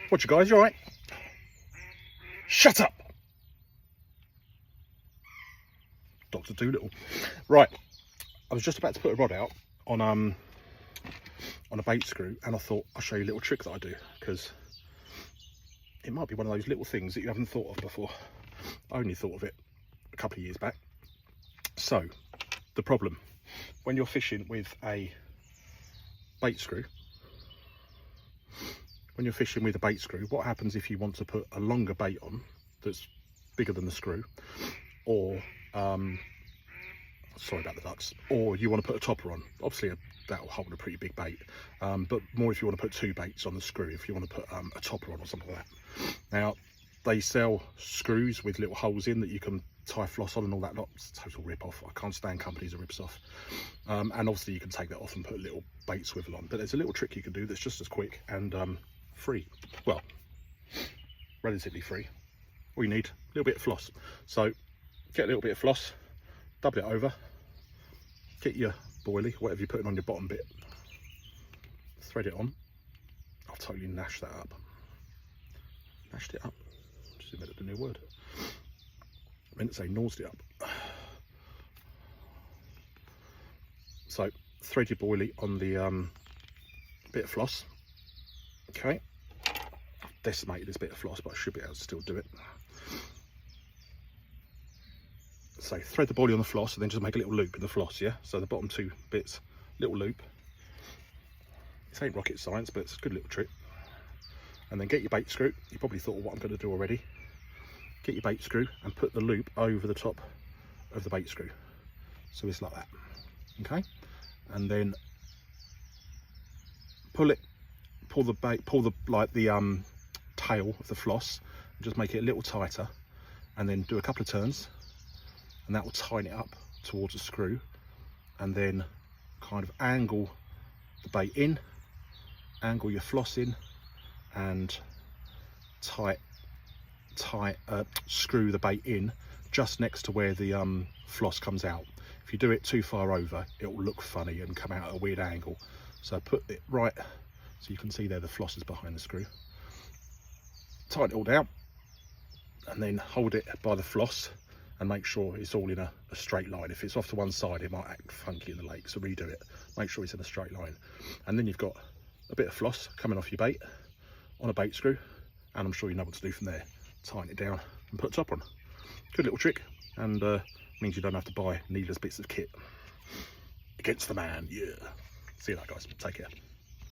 What you guys, you alright? Shut up! Dr. Doolittle. Right, I was just about to put a rod out on a bait screw, and I thought I'll show you a little trick that I do, because it might be one of those little things that you haven't thought of before. I only thought of it a couple of years back. So, the problem, when you're fishing with a bait screw, what happens if you want to put a longer bait on that's bigger than the screw, or sorry about the ducks, or you want to put a topper on? Obviously that'll hold a pretty big bait, but more if you want to put two baits on the screw, if you want to put a topper on or something like that. Now, they sell screws with little holes in that you can tie floss on and all that lot. It's a total rip-off. I can't stand companies that rips off. And obviously you can take that off and put a little bait swivel on, but there's a little trick you can do that's just as quick and free. Well, relatively free. All you need, a little bit of floss. So get a little bit of floss, double it over, get your boilie, whatever you're putting on your bottom bit, thread it on. I've totally gnashed that up. Gnashed it up. Just invented a new word. I meant to say nosed it up. So thread your boilie on the bit of floss. Okay. I've decimated this bit of floss, but I should be able to still do it. So thread the boilie on the floss and then just make a little loop in the floss, yeah? So the bottom two bits, little loop. This ain't rocket science, but it's a good little trick. And then get your bait screw. You probably thought of what I'm going to do already. Get your bait screw and put the loop over the top of the bait screw. So it's like that, okay? And then pull the tail of the floss, and just make it a little tighter, and then do a couple of turns, and that will tighten it up towards the screw, and then kind of angle the bait in, angle your floss in, and screw the bait in just next to where the floss comes out. If you do it too far over, it will look funny and come out at a weird angle. So put it right, so you can see there the floss is behind the screw. Tighten it all down, and then hold it by the floss and make sure it's all in a straight line. If it's off to one side, it might act funky in the lake, so redo it. Make sure it's in a straight line. And then you've got a bit of floss coming off your bait on a bait screw, and I'm sure you know what to do from there. Tighten it down and put a top on. Good little trick, and means you don't have to buy needless bits of kit. Against the man, yeah. See you later, guys. Take care.